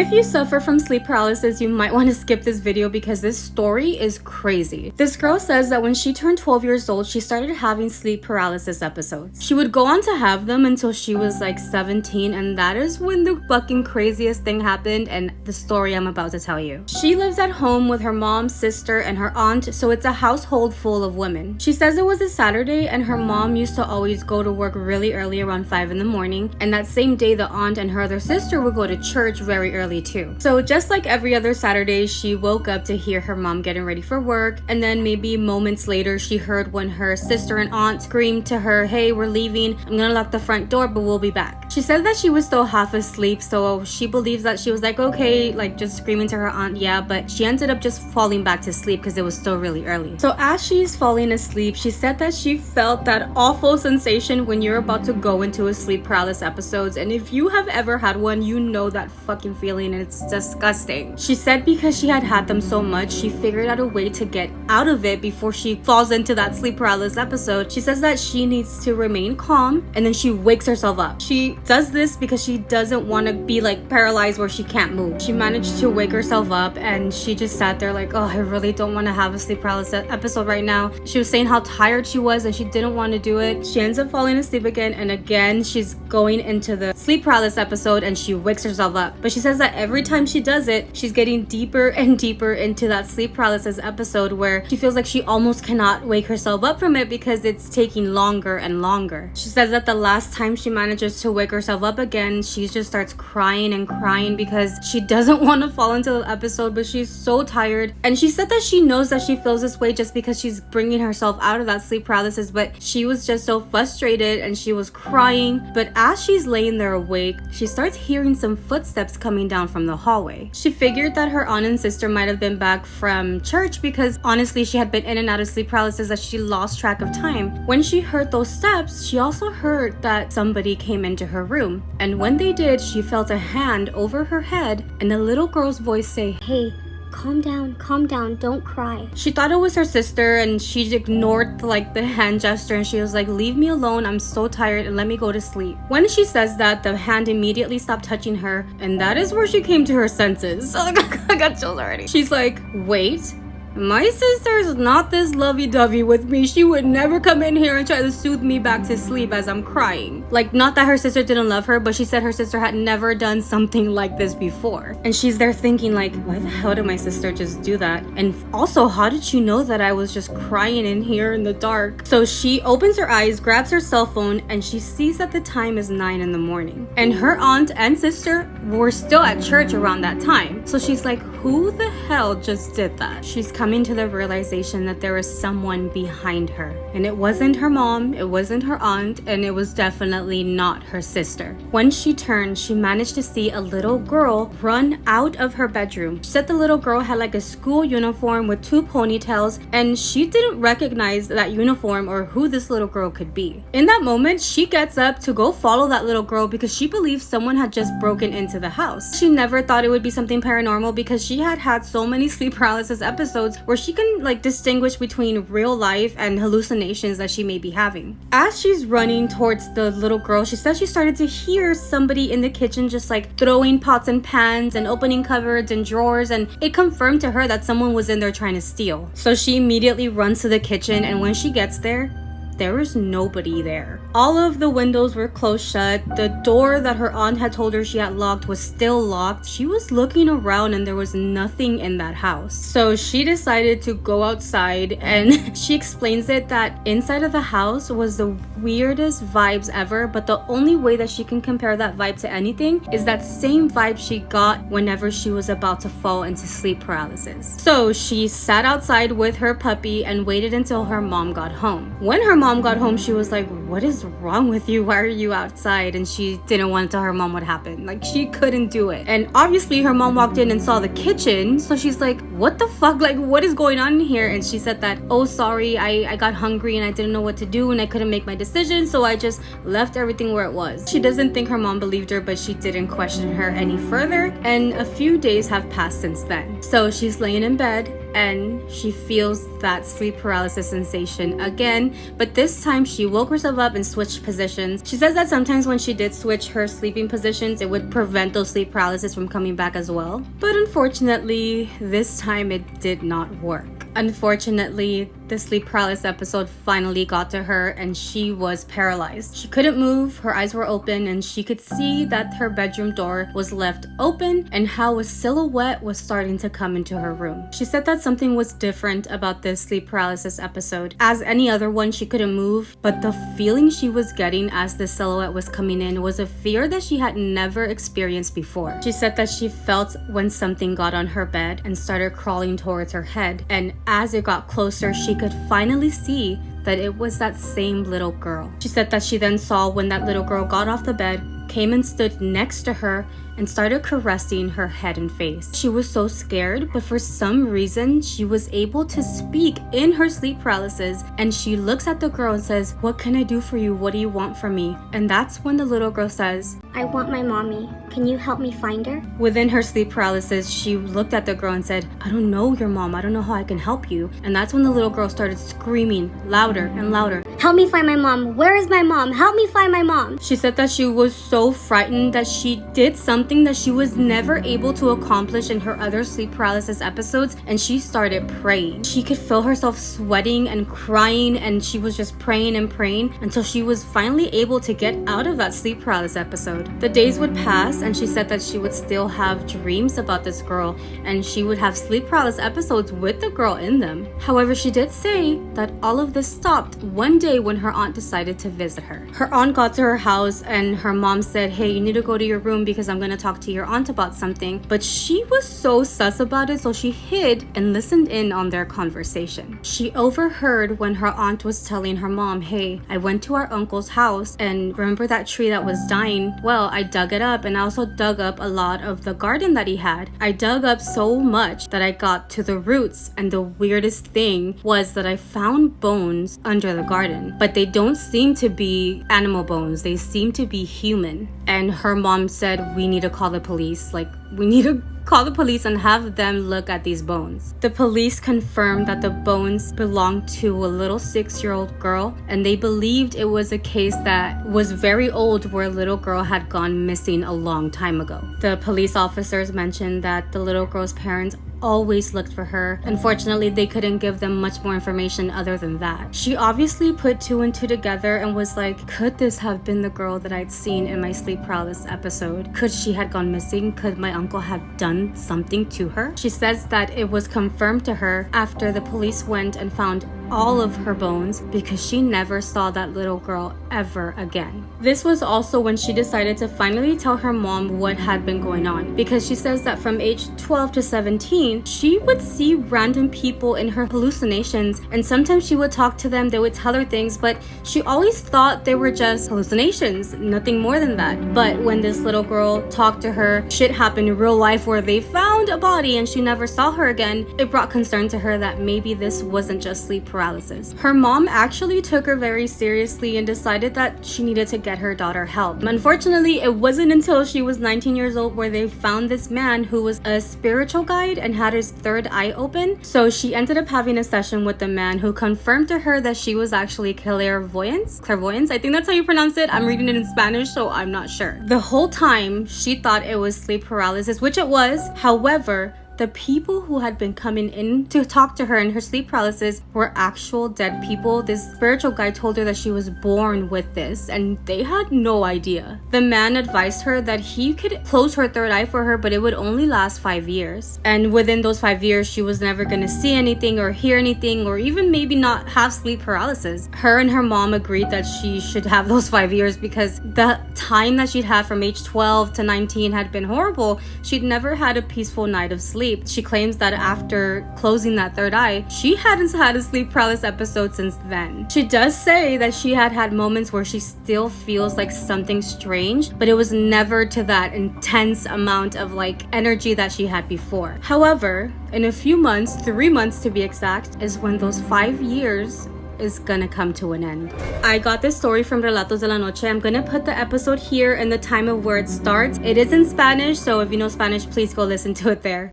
If you suffer from sleep paralysis, you might want to skip this video because this story is crazy. This girl says that when she turned 12 years old, she started having sleep paralysis episodes. She would go on to have them until she was like 17, and that is when the fucking craziest thing happened and the story I'm about to tell you. She lives at home with her mom, sister, and her aunt, so it's a household full of women. She says it was a Saturday and her mom used to always go to work really early, around 5 in the morning, and that same day the aunt and her other sister would go to church very early too. So just like every other Saturday, she woke up to hear her mom getting ready for work, and then maybe moments later she heard when her sister and aunt screamed to her, "Hey, we're leaving, I'm gonna lock the front door, but we'll be back." She said that she was still half asleep, so she believes that she was like, okay, like just screaming to her aunt, yeah, but she ended up just falling back to sleep because it was still really early. So as she's falling asleep, she said that she felt that awful sensation when you're about to go into a sleep paralysis episodes, and if you have ever had one, you know that fucking feeling, and it's disgusting. She said because she had them so much, she figured out a way to get out of it before she falls into that sleep paralysis episode. She says that she needs to remain calm, and then she wakes herself up. She does this because she doesn't want to be like paralyzed where she can't move. She managed to wake herself up, and she just sat there like, oh, I really don't want to have a sleep paralysis episode right now. She was saying how tired she was and she didn't want to do it. She ends up falling asleep again, and again she's going into the sleep paralysis episode and she wakes herself up. But she says that every time she does it, she's getting deeper and deeper into that sleep paralysis episode where she feels like she almost cannot wake herself up from it because it's taking longer and longer. She says that the last time she manages to wake herself up again, she just starts crying and crying because she doesn't want to fall into the episode, but she's so tired. And she said that she knows that she feels this way just because she's bringing herself out of that sleep paralysis, but she was just so frustrated and she was crying. But as she's laying there awake, she starts hearing some footsteps coming down from the hallway. She figured that her aunt and sister might have been back from church because honestly she had been in and out of sleep paralysis that she lost track of time. When she heard those steps, she also heard that somebody came into her room, and when they did, she felt a hand over her head and a little girl's voice say, "Hey, calm down, don't cry." She thought it was her sister and she ignored like the hand gesture, and she was like, "Leave me alone, I'm so tired and let me go to sleep." When she says that, the hand immediately stopped touching her, and that is where she came to her senses. I got chills already. She's like, wait, my sister is not this lovey-dovey with me. She would never come in here and try to soothe me back to sleep as I'm crying. Like, not that her sister didn't love her, but she said her sister had never done something like this before. And she's there thinking like, why the hell did my sister just do that? And also, how did she know that I was just crying in here in the dark? So she opens her eyes, grabs her cell phone, and she sees that the time is 9 in the morning. And her aunt and sister were still at church around that time. So she's like, who the hell just did that? She's coming to the realization that there was someone behind her, and it wasn't her mom, it wasn't her aunt, and it was definitely not her sister. When she turned, she managed to see a little girl run out of her bedroom. She said the little girl had like a school uniform with 2 ponytails, and she didn't recognize that uniform or who this little girl could be. In that moment, she gets up to go follow that little girl because she believes someone had just broken into the house. She never thought it would be something paranormal because she had had so many sleep paralysis episodes where she can like distinguish between real life and hallucinations that she may be having. As she's running towards the little girl, she says she started to hear somebody in the kitchen just like throwing pots and pans and opening cupboards and drawers, and it confirmed to her that someone was in there trying to steal. So she immediately runs to the kitchen, and when she gets there was nobody there. All of the windows were closed shut. The door that her aunt had told her she had locked was still locked. She was looking around and there was nothing in that house. So she decided to go outside, and she explains it that inside of the house was the weirdest vibes ever, but the only way that she can compare that vibe to anything is that same vibe she got whenever she was about to fall into sleep paralysis. So she sat outside with her puppy and waited until her mom got home. When her mom got home, she was like, what is wrong with you? Why are you outside? And she didn't want to tell her mom what happened. Like, she couldn't do it. And obviously her mom walked in and saw the kitchen, so she's like, what the fuck? Like, what is going on in here? And she said that, oh, sorry, I got hungry and I didn't know what to do and I couldn't make my decision, so I just left everything where it was. She doesn't think her mom believed her, but she didn't question her any further, and a few days have passed since then. So she's laying in bed and she feels that sleep paralysis sensation again, but this time she woke herself up and switched positions. She says that sometimes when she did switch her sleeping positions, it would prevent those sleep paralysis from coming back as well. But unfortunately, this time it did not work. Unfortunately, the sleep paralysis episode finally got to her and she was paralyzed. She couldn't move, her eyes were open, and she could see that her bedroom door was left open and how a silhouette was starting to come into her room. She said that something was different about this sleep paralysis episode. As any other one, she couldn't move, but the feeling she was getting as the silhouette was coming in was a fear that she had never experienced before. She said that she felt when something got on her bed and started crawling towards her head, and as it got closer, she could finally see that it was that same little girl. She said that she then saw when that little girl got off the bed, came and stood next to her, and started caressing her head and face. She was so scared, but for some reason, she was able to speak in her sleep paralysis, and she looks at the girl and says, "What can I do for you? What do you want from me?" And that's when the little girl says, "I want my mommy. Can you help me find her?" Within her sleep paralysis, she looked at the girl and said, "I don't know your mom. I don't know how I can help you." And that's when the little girl started screaming louder and louder, "Help me find my mom. Where is my mom? Help me find my mom." She said that she was so frightened that she did something that she was never able to accomplish in her other sleep paralysis episodes, and she started praying. She could feel herself sweating and crying, and she was just praying and praying until she was finally able to get out of that sleep paralysis episode. The days would pass, and she said that she would still have dreams about this girl, and she would have sleep paralysis episodes with the girl in them. However, she did say that all of this stopped one day when her aunt decided to visit her. Her aunt got to her house, and her mom said, "Hey, you need to go to your room because I'm going to talk to your aunt about something." But she was so sus about it, so she hid and listened in on their conversation. She overheard when her aunt was telling her mom, "Hey, I went to our uncle's house, and remember that tree that was dying? Well, I dug it up, and I also dug up a lot of the garden that he had. I dug up so much that I got to the roots, and the weirdest thing was that I found bones under the garden, but they don't seem to be animal bones. They seem to be human." And her mom said, "We need to call the police. We need to call the police and have them look at these bones." The police confirmed that the bones belonged to a little 6-year-old girl, and they believed it was a case that was very old where a little girl had gone missing a long time ago. The police officers mentioned that the little girl's parents always looked for her. Unfortunately, they couldn't give them much more information other than that. She obviously put 2 and 2 together and was like, could this have been the girl that I'd seen in my sleep paralysis episode? Could she have gone missing? Could my uncle have done something to her? She says that it was confirmed to her after the police went and found all of her bones because she never saw that little girl ever again. This was also when she decided to finally tell her mom what had been going on, because she says that from age 12 to 17, she would see random people in her hallucinations, and sometimes she would talk to them, they would tell her things, but she always thought they were just hallucinations, nothing more than that. But when this little girl talked to her, shit happened in real life where they found a body and she never saw her again. It brought concern to her that maybe this wasn't just sleep paralysis. Her mom actually took her very seriously and decided that she needed to get her daughter help. Unfortunately, it wasn't until she was 19 years old where they found this man who was a spiritual guide and had his third eye open. So she ended up having a session with the man who confirmed to her that she was actually clairvoyance, I think that's how you pronounce it. I'm reading it in Spanish, so I'm not sure. The whole time she thought it was sleep paralysis, which it was. However, the people who had been coming in to talk to her in her sleep paralysis were actual dead people. This spiritual guide told her that she was born with this, and they had no idea. The man advised her that he could close her third eye for her, but it would only last 5 years. And within those 5 years, she was never going to see anything or hear anything or even maybe not have sleep paralysis. Her and her mom agreed that she should have those 5 years because the time that she'd had from age 12 to 19 had been horrible. She'd never had a peaceful night of sleep. She claims that after closing that third eye, she hadn't had a sleep paralysis episode since then. She does say that she had had moments where she still feels like something strange, but it was never to that intense amount of energy that she had before. However, in a few months, 3 months to be exact, is when those 5 years is gonna come to an end. I got this story from Relatos de la Noche. I'm gonna put the episode here and the time of where it starts. It is in Spanish, so if you know Spanish, please go listen to it there.